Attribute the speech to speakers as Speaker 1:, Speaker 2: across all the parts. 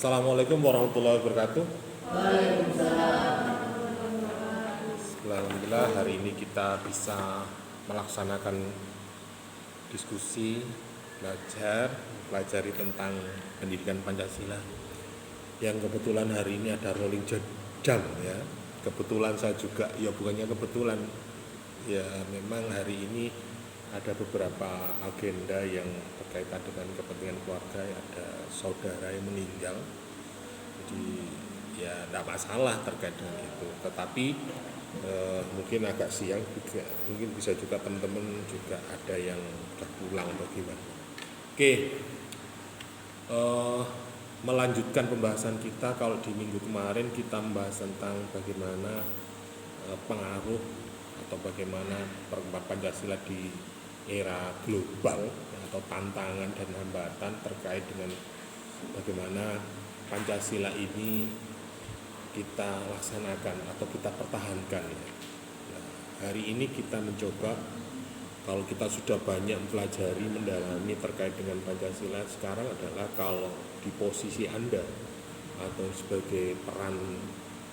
Speaker 1: Assalamualaikum warahmatullahi wabarakatuh.
Speaker 2: Waalaikumsalam.
Speaker 1: Alhamdulillah hari ini kita bisa melaksanakan diskusi, pelajari tentang pendidikan Pancasila. Yang kebetulan hari ini ada rolling jam ya. Kebetulan saya juga, ya bukannya kebetulan, ya memang hari ini ada beberapa agenda yang berkaitan dengan kepentingan keluarga, ada saudara yang meninggal, jadi ya tidak masalah terkait dengan itu. Tetapi mungkin agak siang juga, mungkin bisa juga teman-teman juga ada yang sudah pulang atau gimana. Oke, melanjutkan pembahasan kita. Kalau di minggu kemarin kita membahas tentang bagaimana pengaruh atau bagaimana perkembangan Pancasila di era global atau tantangan dan hambatan terkait dengan bagaimana Pancasila ini kita laksanakan atau kita pertahankan ya. Nah, hari ini kita mencoba, kalau kita sudah banyak mempelajari, mendalami terkait dengan Pancasila, sekarang adalah kalau di posisi Anda atau sebagai peran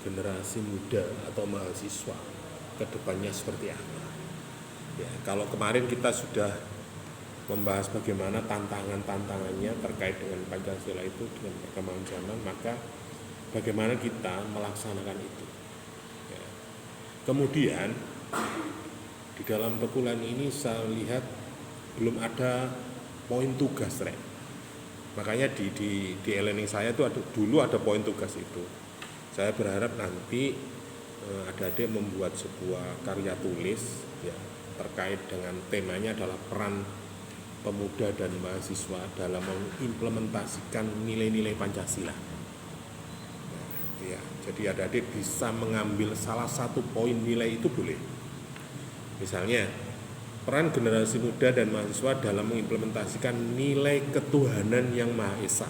Speaker 1: generasi muda atau mahasiswa, kedepannya seperti apa? Ya, kalau kemarin kita sudah membahas bagaimana tantangannya terkait dengan Pancasila itu dengan perkembangan zaman, maka bagaimana kita melaksanakan itu. Ya. Kemudian di dalam perkuliahan ini saya lihat belum ada poin tugas, Rek. Makanya di e-learning saya itu dulu ada poin tugas itu. Saya berharap nanti adik-adik membuat sebuah karya tulis ya, terkait dengan temanya adalah peran pemuda dan mahasiswa dalam mengimplementasikan nilai-nilai Pancasila. Nah, ya, jadi adik-adik bisa mengambil salah satu poin nilai itu boleh. Misalnya, peran generasi muda dan mahasiswa dalam mengimplementasikan nilai ketuhanan yang Maha Esa.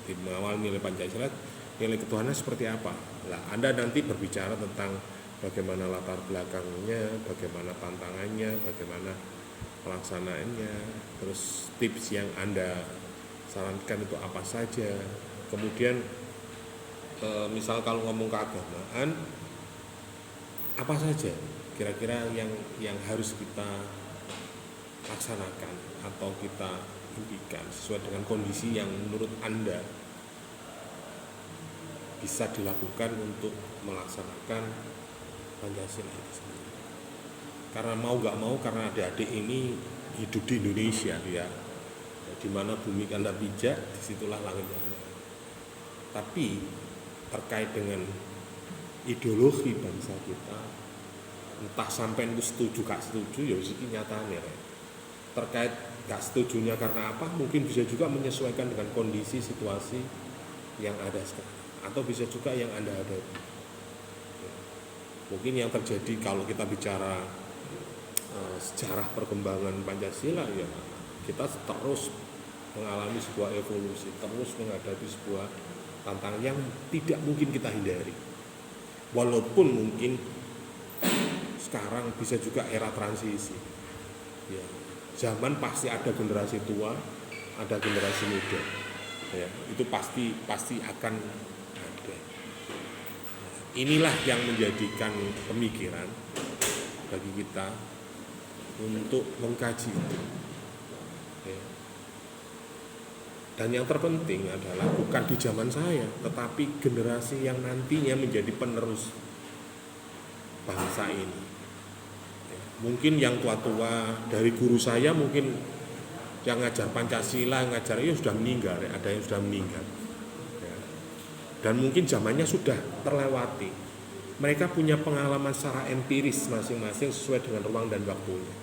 Speaker 1: Di mengawal nilai Pancasila, nilai ketuhanan seperti apa? Nah, Anda nanti berbicara tentang bagaimana latar belakangnya, bagaimana tantangannya, bagaimana pelaksanaannya, terus tips yang Anda sarankan itu apa saja. Kemudian misal kalau ngomong keagamaan, apa saja kira-kira yang harus kita laksanakan atau kita impikan sesuai dengan kondisi yang menurut Anda bisa dilakukan untuk melaksanakan Pancasila itu sendiri. Karena mau gak mau, karena adik-adik ini hidup di Indonesia ya, di mana bumi kanda pijak, disitulah langit yang ada. Tapi terkait dengan ideologi bangsa kita, entah sampai itu setuju gak setuju, ya ini nyatanya ya. Terkait gak setujunya karena apa, mungkin bisa juga menyesuaikan dengan kondisi situasi yang ada sekarang, atau bisa juga yang Anda ada. Mungkin yang terjadi kalau kita bicara sejarah perkembangan Pancasila, ya kita terus mengalami sebuah evolusi, terus menghadapi sebuah tantangan yang tidak mungkin kita hindari. Walaupun mungkin sekarang bisa juga era transisi. Ya, zaman pasti ada generasi tua, ada generasi muda. Ya, itu pasti akan ada. Inilah yang menjadikan pemikiran bagi kita untuk mengkaji itu. Ya. Dan yang terpenting adalah bukan di zaman saya, tetapi generasi yang nantinya menjadi penerus bangsa ini. Ya. Mungkin yang tua-tua dari guru saya, mungkin yang ngajar Pancasila, ngajar itu sudah meninggal, ya. Ada yang sudah meninggal. Dan mungkin zamannya sudah terlewati. Mereka punya pengalaman secara empiris masing-masing sesuai dengan ruang dan waktunya.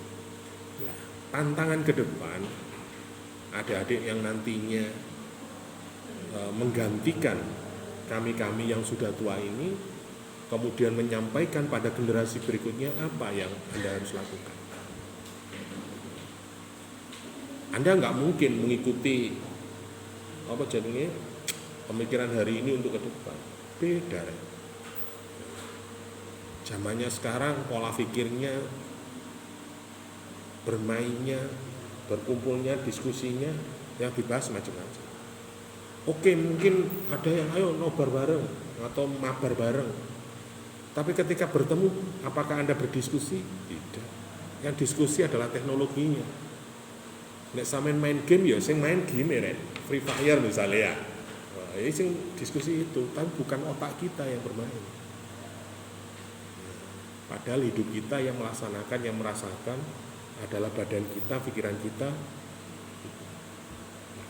Speaker 1: Nah, tantangan ke depan, adik-adik yang nantinya menggantikan kami-kami yang sudah tua ini, kemudian menyampaikan pada generasi berikutnya apa yang Anda harus lakukan. Anda nggak mungkin mengikuti apa jadinya pemikiran hari ini untuk ke depan, beda. Zamannya sekarang pola pikirnya, bermainnya berkumpulnya, diskusinya, yang dibahas macam-macam. Oke, mungkin ada yang ayo nobar bareng atau mabar bareng. Tapi ketika bertemu, apakah Anda berdiskusi? Tidak. Yang diskusi adalah teknologinya. Nek sampean main game ya sing main game ya, Free Fire misalnya ya. Wah, ini sing diskusi itu, tapi bukan otak kita yang bermain. Padahal hidup kita yang melaksanakan, yang merasakan adalah badan kita, pikiran kita.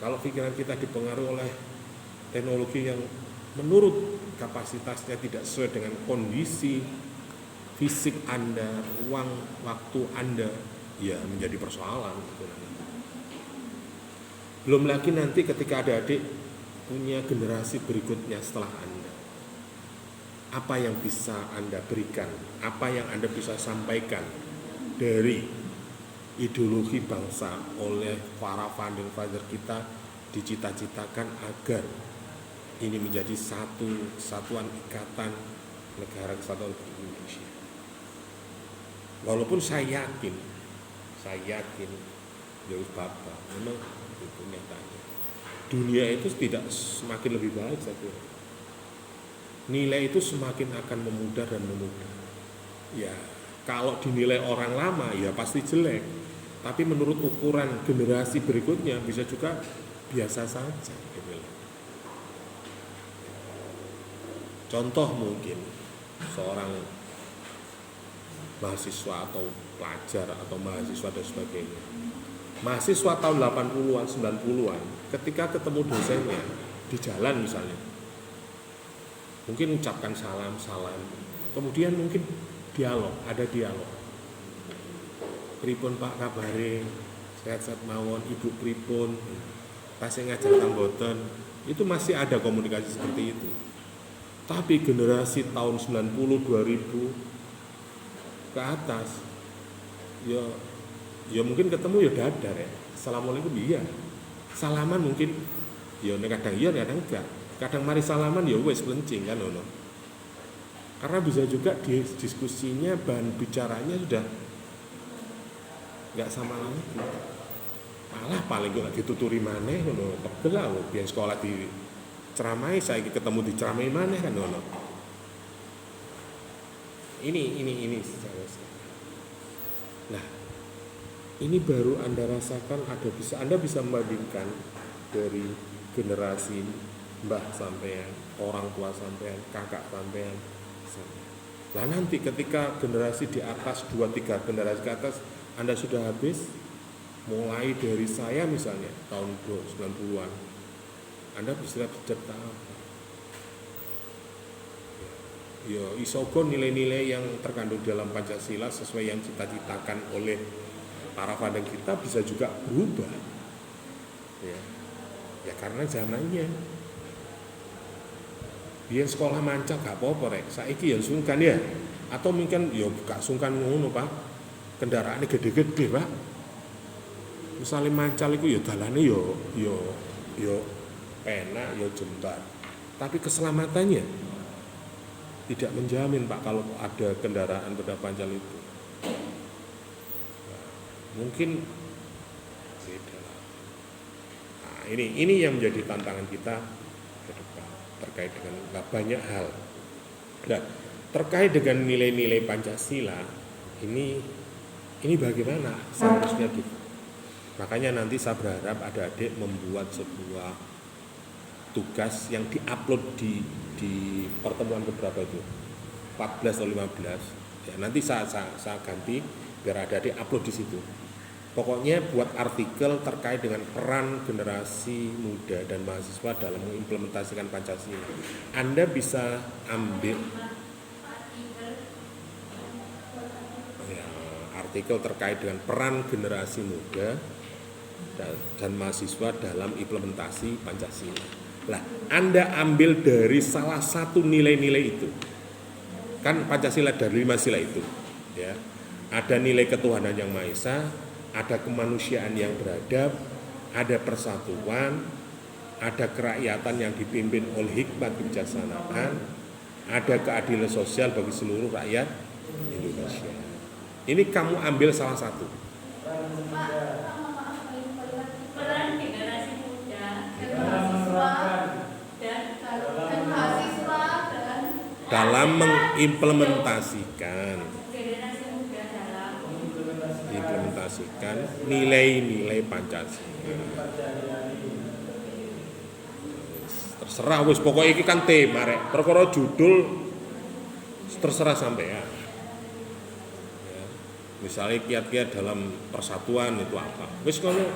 Speaker 1: Kalau pikiran kita dipengaruhi oleh teknologi yang menurut kapasitasnya tidak sesuai dengan kondisi fisik Anda, ruang waktu Anda, ya menjadi persoalan. Belum lagi nanti ketika adik-adik punya generasi berikutnya setelah Anda, apa yang bisa Anda berikan, apa yang Anda bisa sampaikan dari ideologi bangsa oleh para founding father kita dicita-citakan agar ini menjadi satu satuan ikatan negara kesatuan Indonesia. Walaupun saya yakin jauh Bapak, memang itu nyatanya. Dunia itu tidak semakin lebih baik saya kira. Nilai itu semakin akan memudar dan memudar. Ya, kalau dinilai orang lama ya pasti jelek. Tapi menurut ukuran generasi berikutnya bisa juga biasa saja. Contoh mungkin seorang mahasiswa atau pelajar atau mahasiswa dan sebagainya. Mahasiswa tahun 80-an, 90-an ketika ketemu dosennya di jalan misalnya, mungkin ucapkan salam, kemudian mungkin ada dialog. Pripun Pak kabare, sehat-sehat mawon, Ibu pripun, tasih ngajar tamboten, itu masih ada komunikasi seperti itu. Tapi generasi tahun 90, 2000 ke atas, ya mungkin ketemu ya dadar ya, assalamualaikum iya, salaman mungkin, ya kadang iya kadang enggak, kadang mari salaman ya wes pelencing kan ono. Karena bisa juga diskusinya, bahan bicaranya sudah nggak sama lagi, malah paling gue dituturi maneh ngono, pegel lah biar sekolah di ceramai, saya ketemu di ceramai maneh kan ngono. Ini secara. Nah, ini baru Anda rasakan, Anda bisa membandingkan dari generasi mbah sampean, orang tua sampean, kakak sampean. Nah nanti ketika generasi di atas 2-3 generasi ke atas Anda sudah habis, mulai dari saya misalnya tahun 90-an, Anda bisa tahu ya isogo nilai-nilai yang terkandung dalam Pancasila sesuai yang cita-citakan oleh para founding kita bisa juga berubah ya karena zamannya. Biar sekolah manca gak apa-apa rek, saiki ya sungkan ya, atau mungkin ya gak sungkan ngono Pak, kendaraannya gede-gede Pak, misalnya mancal itu ya dalane yo penak yo jembar, tapi keselamatannya tidak menjamin Pak kalau ada kendaraan pada pancal itu. Nah, mungkin beda lah. Nah, ini yang menjadi tantangan kita ke depan terkait dengan banyak hal. Nah, terkait dengan nilai-nilai Pancasila ini bagaimana seharusnya gitu. Makanya nanti saya berharap adik-adik membuat sebuah tugas yang diupload di pertemuan keberapa itu 14 atau 15 ya, nanti saya ganti biar adik-adik upload di situ. Pokoknya buat artikel terkait dengan peran generasi muda dan mahasiswa dalam mengimplementasikan Pancasila. Anda bisa ambil artikel terkait dengan peran generasi muda dan mahasiswa dalam implementasi Pancasila. Lah, Anda ambil dari salah satu nilai-nilai itu. Kan Pancasila dari 5 sila itu, ya. Ada nilai ketuhanan yang Maha Esa, ada kemanusiaan yang beradab, ada persatuan, ada kerakyatan yang dipimpin oleh hikmat kebijaksanaan, ada keadilan sosial bagi seluruh rakyat Indonesia. Ini kamu ambil salah satu. dalam mengimplementasikan nilai-nilai Pancasila. Terserah wis pokoknya iki kan tema rek. Perkara judul terserah sampean. Ya. Misalnya kiat-kiat dalam persatuan itu apa? Wis kalau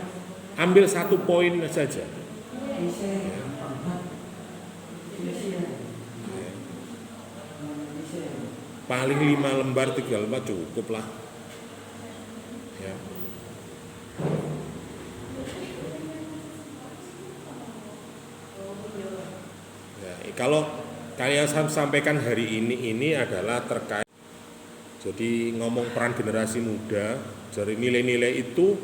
Speaker 1: ambil satu poin saja. Ya. Paling 5 lembar 3 lembar cukup lah ya. Ya, kalau kalian sampaikan hari ini adalah terkait, jadi ngomong peran generasi muda, dari nilai-nilai itu,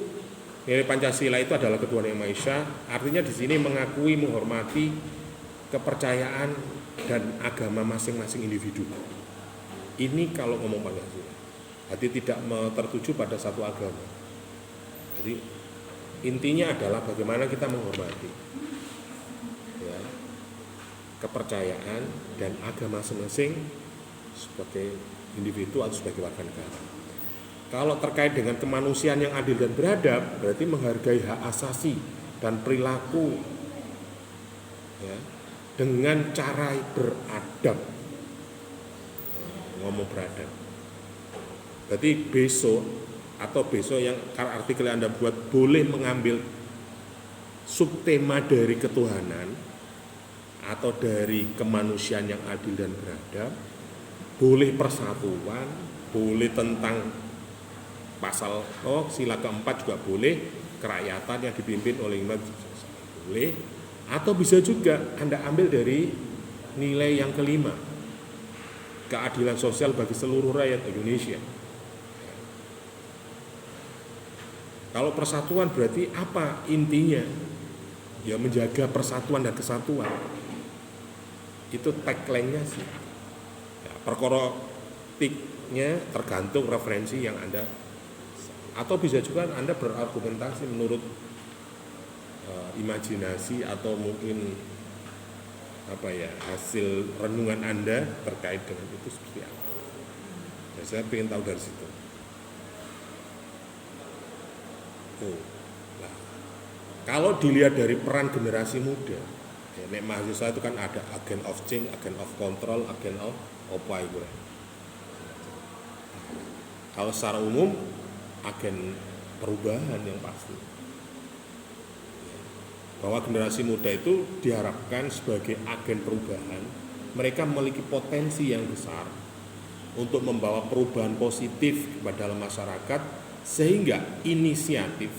Speaker 1: nilai Pancasila itu adalah Ketuhanan Yang Maha Esa, artinya di sini mengakui, menghormati kepercayaan dan agama masing-masing individu. Ini kalau ngomong Pancasila, hati tidak tertuju pada satu agama. Jadi intinya adalah bagaimana kita menghormati ya, kepercayaan dan agama masing-masing sebagai individu atau sebagai warga negara. Kalau terkait dengan kemanusiaan yang adil dan beradab, berarti menghargai hak asasi dan perilaku ya, dengan cara beradab. Ngomong beradab. Berarti besok yang artikel yang Anda buat boleh mengambil subtema dari ketuhanan atau dari kemanusiaan yang adil dan beradab, boleh persatuan, boleh tentang pasal sila keempat juga boleh, kerakyatan yang dipimpin oleh imam boleh, atau bisa juga Anda ambil dari nilai yang kelima, keadilan sosial bagi seluruh rakyat Indonesia. Kalau persatuan berarti apa intinya? Ya menjaga persatuan dan kesatuan. Itu tagline-nya sih. Ya, perkara tiknya tergantung referensi yang Anda, atau bisa juga Anda berargumentasi menurut imajinasi atau mungkin hasil renungan Anda terkait dengan itu seperti apa. Ya, saya ingin tahu dari situ. Nah, kalau dilihat dari peran generasi muda, ya, nek mahasiswa itu kan ada agent of change, agent of control, agent of apa itu. Kalau secara umum agen perubahan yang pasti. Bahwa generasi muda itu diharapkan sebagai agen perubahan, mereka memiliki potensi yang besar untuk membawa perubahan positif kepada masyarakat, sehingga inisiatif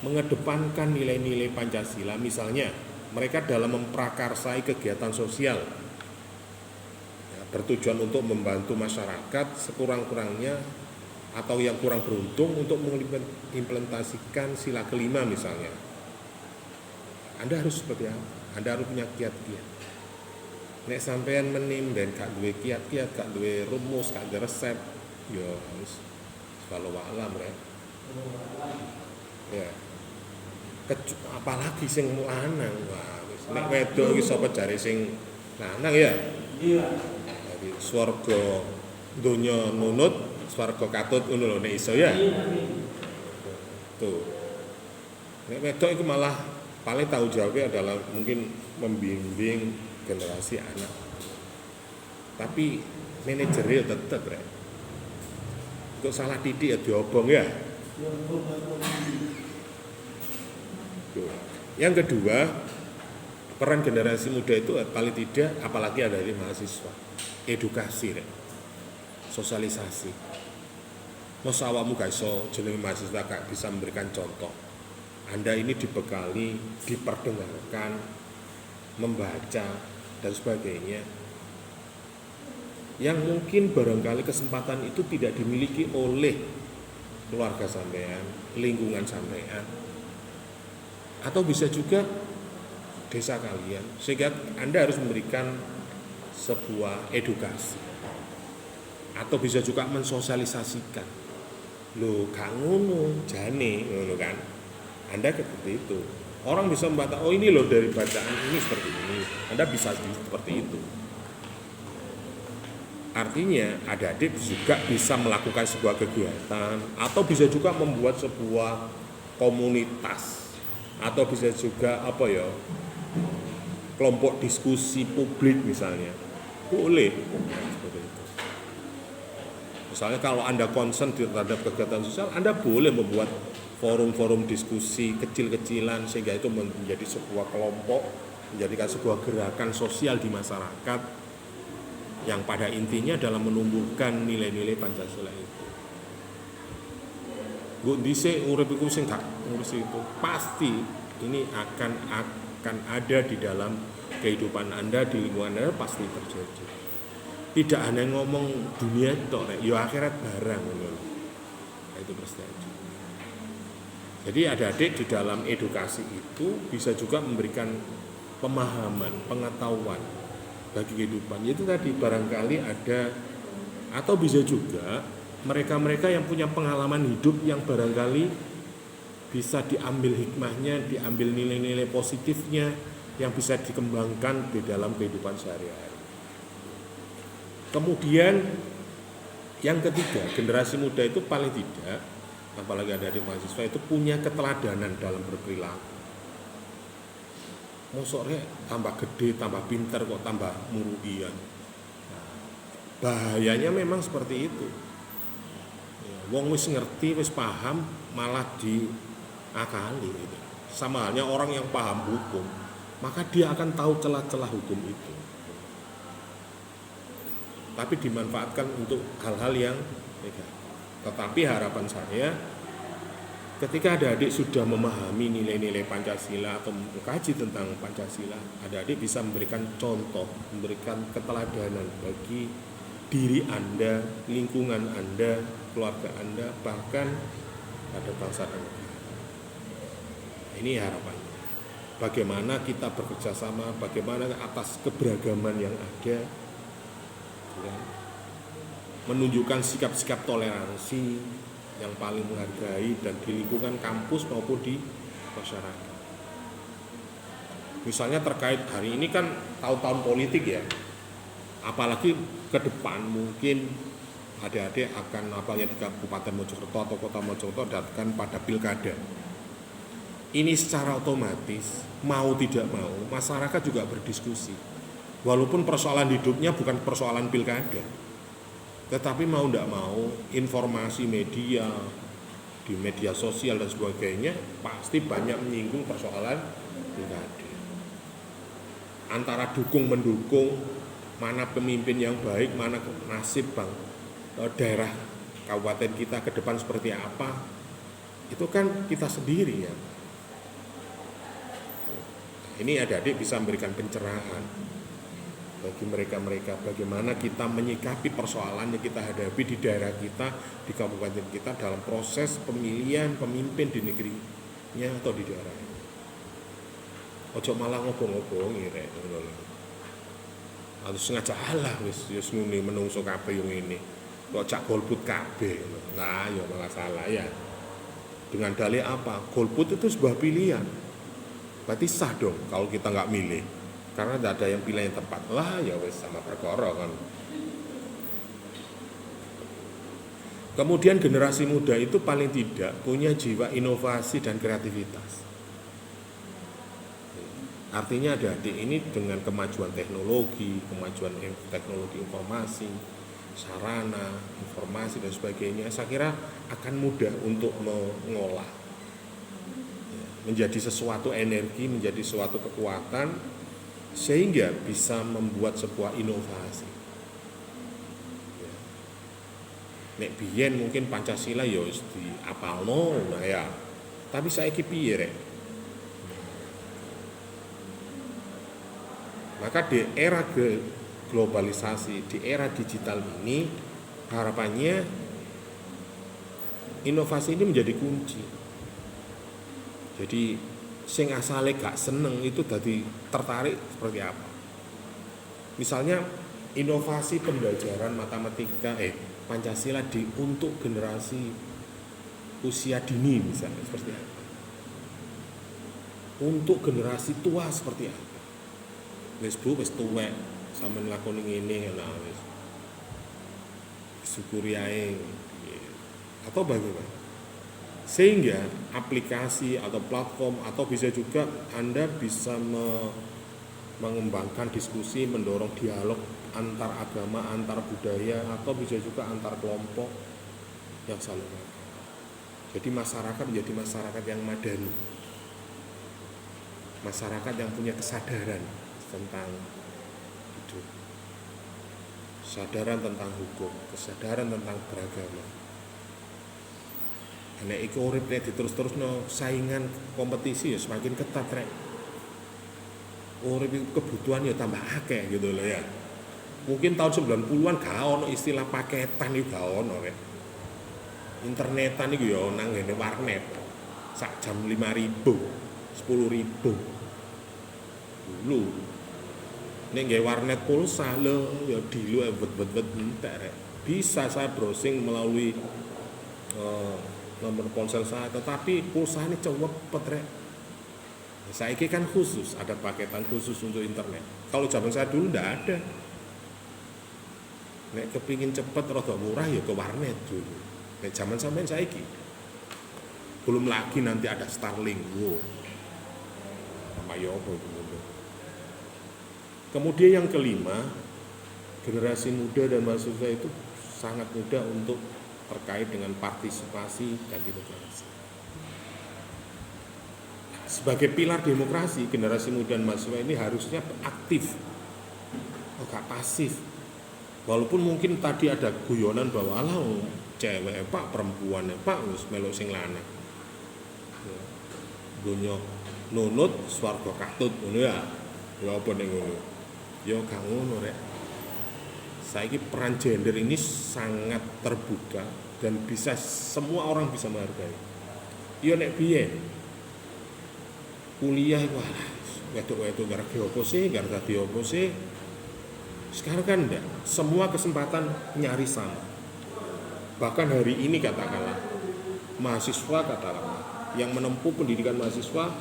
Speaker 1: mengedepankan nilai-nilai Pancasila, misalnya mereka dalam memprakarsai kegiatan sosial ya, bertujuan untuk membantu masyarakat sekurang-kurangnya atau yang kurang beruntung untuk mengimplementasikan sila kelima misalnya. Anda harus seperti apa? Anda harus punya kiat-kiat. Nek sampean menim dan gak duwe kiat-kiat, gak duwe rumus, gak duwe resep, ya harus walau alam ya. Ya. Apalagi sing lanang, wah wis nek wedok iki sapa jare sing lanang ya? Iya. Jadi swarga donya nunut, swarga katut ngono lho nek iso ya. Tuh. Nek wedok itu malah paling tahu jawabnya adalah mungkin membimbing generasi anak. Tapi manajernya tetap rek. Kok salah didik ya diobong ya. Yang kedua, peran generasi muda itu paling tidak, apalagi ada dari mahasiswa, edukasi, sosialisasi. Masa awakmu gak iso jenenge mahasiswa gak bisa memberikan contoh. Anda ini dibekali, diperdengarkan, membaca dan sebagainya, yang mungkin barangkali kesempatan itu tidak dimiliki oleh keluarga sampean, lingkungan sampean, atau bisa juga desa kalian, sehingga Anda harus memberikan sebuah edukasi, atau bisa juga mensosialisasikan. Loh, gak ngono, jane ngono kan. Anda seperti itu. Orang bisa membaca, oh ini loh dari bacaan ini seperti ini. Anda bisa seperti itu. Artinya adik-adik juga bisa melakukan sebuah kegiatan atau bisa juga membuat sebuah komunitas atau bisa juga kelompok diskusi publik misalnya. Boleh. Seperti itu. Misalnya kalau Anda concern terhadap kegiatan sosial, Anda boleh membuat forum-forum diskusi kecil-kecilan sehingga itu menjadi sebuah kelompok, menjadikan sebuah gerakan sosial di masyarakat yang pada intinya dalam menumbuhkan nilai-nilai Pancasila itu. Gue dhisik urip iku sing gak ngurus itu. Pasti ini akan ada di dalam kehidupan Anda, di lingkungan Anda pasti terjadi. Tidak hanya ngomong dunia tok, ya akhirat barang ngono. Itu pasti. Jadi adik-adik di dalam edukasi itu bisa juga memberikan pemahaman, pengetahuan bagi kehidupan. Itu tadi barangkali ada, atau bisa juga mereka-mereka yang punya pengalaman hidup yang barangkali bisa diambil hikmahnya, diambil nilai-nilai positifnya yang bisa dikembangkan di dalam kehidupan sehari-hari. Kemudian yang ketiga, generasi muda itu paling tidak, apalagi ada di mahasiswa itu punya keteladanan dalam berperilaku. Mosoknya tambah gede, tambah pinter kok tambah murudian. Bahayanya memang seperti itu. Wong wis ngerti, wis paham, malah diakali. Gitu. Sama halnya orang yang paham hukum, maka dia akan tahu celah-celah hukum itu. Tapi dimanfaatkan untuk hal-hal yang negatif. Tetapi harapan saya, ketika adik-adik sudah memahami nilai-nilai Pancasila atau mengkaji tentang Pancasila, adik-adik bisa memberikan contoh, memberikan keteladanan bagi diri Anda, lingkungan Anda, keluarga Anda, bahkan pada bangsa dan negara. Ini harapannya. Bagaimana kita bekerja sama, bagaimana atas keberagaman yang ada, menunjukkan sikap-sikap toleransi yang paling menghargai dan di lingkungan kampus maupun di masyarakat. Misalnya terkait hari ini kan tahun-tahun politik ya, apalagi ke depan mungkin adik-adik akan apalagi di Kabupaten Mojokerto atau Kota Mojokerto datang pada pilkada. Ini secara otomatis mau tidak mau masyarakat juga berdiskusi. Walaupun persoalan hidupnya bukan persoalan pilkada, tetapi mau tidak mau informasi media di media sosial dan sebagainya pasti banyak menyinggung persoalan pilkada. Antara dukung mendukung, mana pemimpin yang baik, mana nasib daerah kabupaten kita ke depan seperti apa, itu kan kita sendiri ya. Ini adik-adik bisa memberikan pencerahan bagi mereka-mereka bagaimana kita menyikapi persoalan yang kita hadapi di daerah kita, di kabupaten kita dalam proses pemilihan pemimpin di negerinya atau di daerahnya. Ojo malah ngobong-ngobong ngirek ngono lho. Harus sengaja alah wis ngene menungso kabeh yo ngene. Kok cak golput kabeh ngono. Lah ya malah salah ya. Dengan dalih apa? Golput itu sebuah pilihan. Berarti sah dong kalau kita nggak milih. Karena tidak ada yang pilih yang tepat. Lah ya wis sama perkara kan. Kemudian generasi muda itu paling tidak punya jiwa inovasi dan kreativitas. Artinya adik-adik ini dengan kemajuan teknologi informasi, sarana, informasi dan sebagainya, saya kira akan mudah untuk mengolah. Menjadi sesuatu energi, menjadi suatu kekuatan, sehingga bisa membuat sebuah inovasi. Nek biyen mungkin Pancasila ya wis diapalno nah ya. Tapi saiki piye rek? Maka di era globalisasi, di era digital ini harapannya inovasi ini menjadi kunci. Jadi sing asale gak seneng itu dadi tertarik seperti apa. Misalnya inovasi pembelajaran matematika Pancasila untuk generasi usia dini misalnya seperti apa. Untuk generasi tua seperti apa. Wis Bu wis tuwek sampeyan nglakoni ngene lah wis. syukuri ae atau bagaimana, sehingga aplikasi atau platform atau bisa juga Anda bisa mengembangkan diskusi, mendorong dialog antar agama, antar budaya, atau bisa juga antar kelompok yang saling mengenal. Jadi masyarakat menjadi masyarakat yang madani, masyarakat yang punya kesadaran tentang hidup, kesadaran tentang hukum, kesadaran tentang beragama. Nek iku urip nek diterus-terusno saingan kompetisi ya semakin ketat rek. Urip iku kebutuhan ya tambah akeh gitu loh ya. Mungkin tahun 90-an gak ono istilah paketan iku gak ono rek. Internetan iku ya nang ngene warnet. Sak jam 5.000, 10.000. Dulu nek nggawe warnet pulsa lho ya dilu bet-bet entek rek. Bisa saya browsing melalui nomor ponsel saya, tetapi pulsa ini cepet rek. Saiki kan khusus, ada paketan khusus untuk internet. Kalau zaman saya dulu ndak ada. Nek kepingin cepet rada murah ya ke warnet dulu. Nek zaman sampean saiki. Belum lagi nanti ada Starlink. Wow. Sama yopo itu. Kemudian yang kelima, generasi muda dan mahasiswa itu sangat mudah untuk terkait dengan partisipasi dan demokrasi. Sebagai pilar demokrasi, generasi muda dan mahasiswa ini harusnya aktif, gak pasif. Walaupun mungkin tadi ada guyonan bahwa alah cewek pak, perempuan pak wis melok sing lanang. Dunya nunut swarga katut ngono ya. Ya apa ning ngono. Ya gak ngono rek. Saiki peran gender ini sangat terbuka dan bisa semua orang bisa menghargai. Yo nek biyen kuliah iku wedok-wedok gara apa sih, gara dadi apa sih. Sekarang kan enggak, semua kesempatan nyaris sama. Bahkan hari ini katakanlah mahasiswa katakanlah yang menempuh pendidikan mahasiswa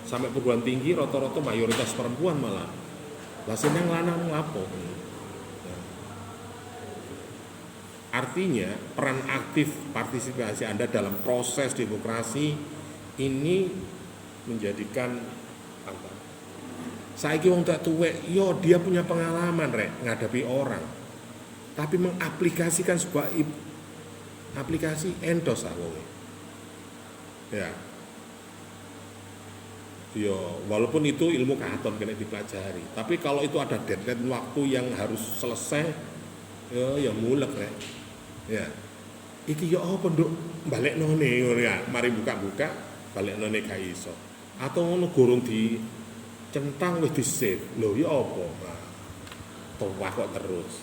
Speaker 1: sampai perguruan tinggi rata-rata mayoritas perempuan malah. Lah sing nang lanang lapo. Artinya peran aktif partisipasi Anda dalam proses demokrasi ini menjadikan apa? Saiki wong tak tuwek, yo dia punya pengalaman rek ngadapi orang. Tapi mengaplikasikan sebuah aplikasi endos wong. Ya. Yo, walaupun itu ilmu katon kena dipelajari, tapi kalau itu ada deadline waktu yang harus selesai, yo ya mulek rek. Ya, iki ya apa nduk balik none ya, mari buka-buka balik none gak iso. Atau ngono gorong di centang wis di save. Lho ya apa? Nah, tuwah kok terus.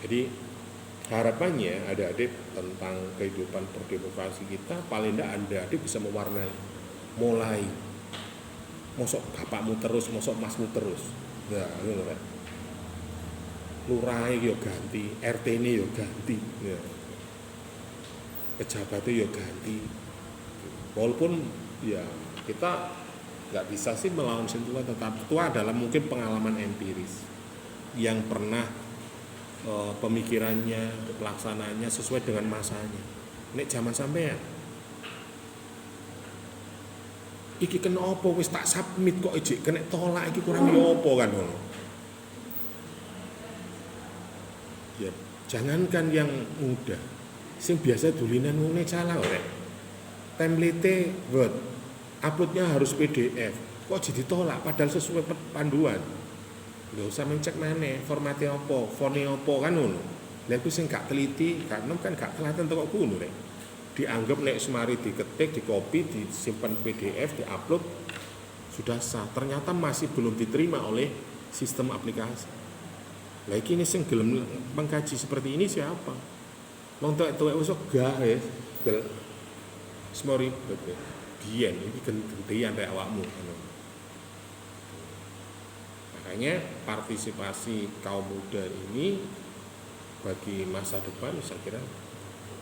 Speaker 1: Jadi harapannya adik-adik tentang kehidupan berdemokrasi kita paling tidak adik-adik bisa mewarnai, mulai mosok bapakmu terus, mosok masmu terus. Nah, ngono rek. Lurah yo ganti, RT ini yo ganti, ya. Pejabatnya yo ganti. Walaupun ya kita nggak bisa sih melawan sentuhan, tetapi itu adalah mungkin pengalaman empiris yang pernah pemikirannya, pelaksanaannya sesuai dengan masanya. Nek zaman sampean, iki kena apa wis tak submit kok ijik kena tolak iki kurang yo apa kan ngono. Ya, jangankan yang muda, sing biasa dulinan ngene salah rek. Template Word, uploadnya harus PDF. Kok jadi ditolak padahal sesuai panduan. Nggak usah mencek maneh, formatnya apa, fontnya apa kan ngono. Lah iku sing gak teliti, gak nem kan gak telaten teko ngono rek. Dianggap nek semari diketik, dikopi, disimpan PDF, diupload sudah sah. Ternyata masih belum diterima oleh sistem aplikasi. Lah iki sing gelem mengkaji seperti ini siapa? Wong tuwek-tuwek wis gak wis, gel. Semua ribet ya. Biyen iki gentian rek awakmu. Makanya partisipasi kaum muda ini bagi masa depan saya kira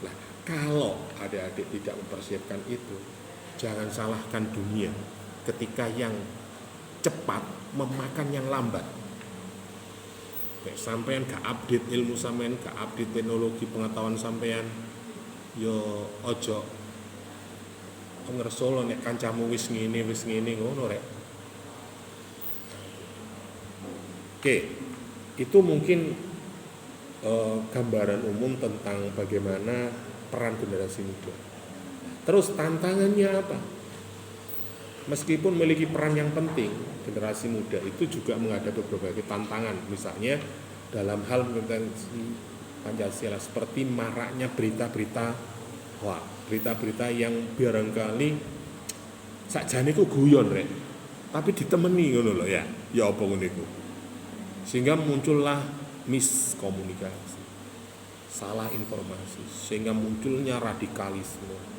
Speaker 1: lah kalau adik-adik tidak mempersiapkan itu, jangan salahkan dunia ketika yang cepat memakan yang lambat. Nek sampean gak update ilmu sampean, gak update teknologi pengetahuan sampean, yo ojo ngersolo nek kancamu wis ngene ngono rek. Oke, itu mungkin gambaran umum tentang bagaimana peran generasi muda. Terus tantangannya apa? Meskipun memiliki peran yang penting, generasi muda itu juga menghadapi berbagai tantangan. Misalnya dalam hal mengenai Pancasila seperti maraknya berita-berita hoax, berita-berita yang barangkali sakjane ku guyon rek, tapi ditemeni ngono lho ya. Ya apa ngono iku. Sehingga muncullah miskomunikasi, salah informasi, sehingga munculnya radikalisme.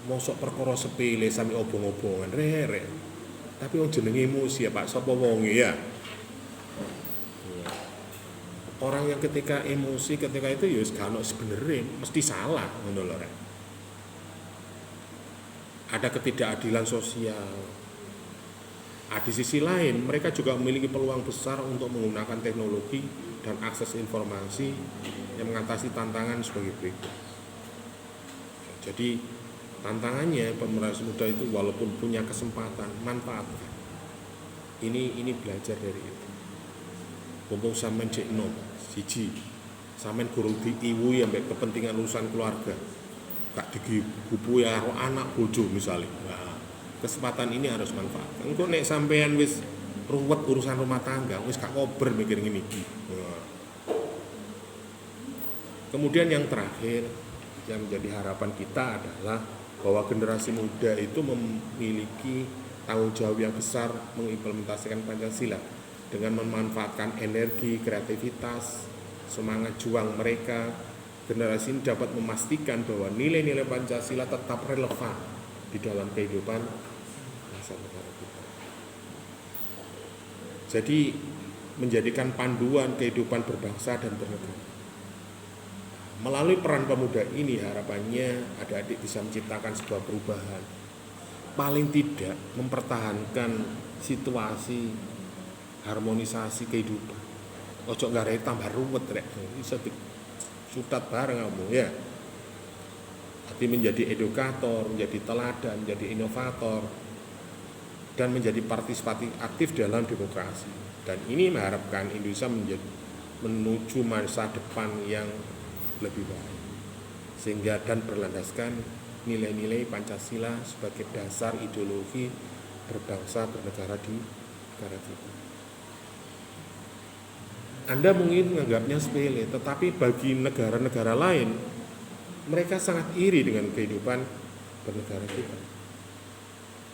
Speaker 1: Mosok perkara sepele sami obong-obongan rek. Tapi wong jenenge emosi ya Pak, sapa wonge ya? Orang yang ketika emosi ketika itu ya wis gak ono sebenere, mesti salah ngono lho rek. Ada ketidakadilan sosial. Di sisi lain, mereka juga memiliki peluang besar untuk menggunakan teknologi dan akses informasi yang mengatasi tantangan sebagai berikut. Jadi tantangannya pemeras muda itu walaupun punya kesempatan, manfaatkan. Ini belajar dari itu. Mumpung sampean cek nom, siji, sampean gurung diiwui ambek kepentingan urusan keluarga. Gak digubui karo anak bojo misalnya. Nah, kesempatan ini harus manfaatkan. Engko nek sampean wis ruwet urusan rumah tangga, wis gak kober mikir ngene iki. Nah. Kemudian yang terakhir yang menjadi harapan kita adalah bahwa generasi muda itu memiliki tanggung jawab yang besar mengimplementasikan Pancasila dengan memanfaatkan energi, kreativitas, semangat juang mereka. Generasi ini dapat memastikan bahwa nilai-nilai Pancasila tetap relevan di dalam kehidupan bangsa negara kita. Jadi menjadikan panduan kehidupan berbangsa dan bernegara. Melalui peran pemuda ini harapannya adik-adik bisa menciptakan sebuah perubahan. Paling tidak mempertahankan situasi harmonisasi kehidupan. Ojo ngarep tambah ruwet rek. Bisa sutat bareng kamu ya. Tapi menjadi edukator, menjadi teladan, menjadi inovator dan menjadi partisipatif aktif dalam demokrasi. Dan ini mengharapkan Indonesia menuju masa depan yang lebih baik, sehingga dan berlandaskan nilai-nilai Pancasila sebagai dasar ideologi berbangsa bernegara di negara kita. Anda mungkin menganggapnya sepele, tetapi bagi negara-negara lain mereka sangat iri dengan kehidupan bernegara kita.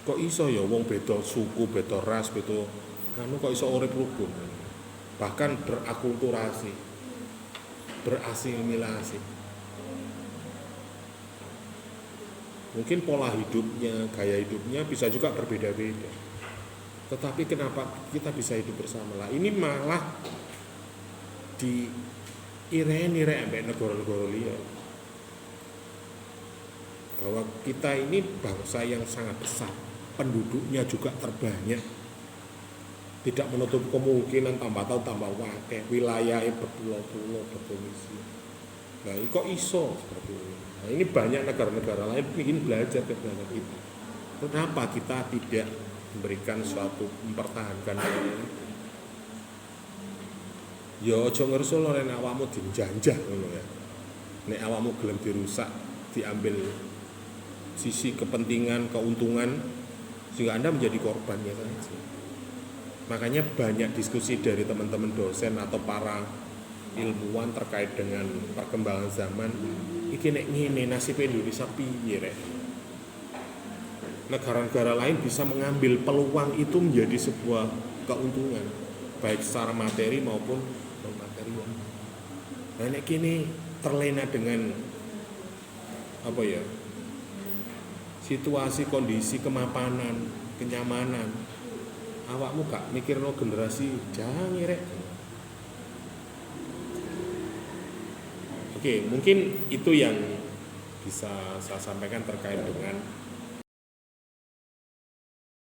Speaker 1: Kok iso ya wong beda suku, beda ras, beda kok iso urip rukun, bahkan berakulturasi, berasimilasi. Mungkin pola hidupnya, gaya hidupnya bisa juga berbeda-beda. Tetapi kenapa kita bisa hidup bersama lah? Ini malah diire-ire sampai negara-negara liya. Bahwa kita ini bangsa yang sangat besar, penduduknya juga terbanyak. Tidak menutup kemungkinan tambah tahun tambah wakil, wilayahnya berpulau-pulau, berkomisi. Nah ini kok iso seperti ini. Nah ini banyak negara-negara lain ingin belajar kepada kita. Kenapa kita tidak memberikan suatu mempertahankan ini? Ya aja ngerso lho nek awakmu dijanjah ngono ya. Nek awakmu gelem dirusak, diambil sisi kepentingan, keuntungan sehingga Anda menjadi korbannya saja. Makanya banyak diskusi dari teman-teman dosen atau para ilmuwan terkait dengan perkembangan zaman. Iki nek ngene nasib Indonesia piye rek? Negara-negara lain bisa mengambil peluang itu menjadi sebuah keuntungan, baik secara materi maupun non material. Nah nek kini terlena dengan apa ya? Situasi, kondisi, kemapanan, kenyamanan. Awakmu gak mikirno generasi jangan rek. Oke, mungkin itu yang bisa saya sampaikan terkait dengan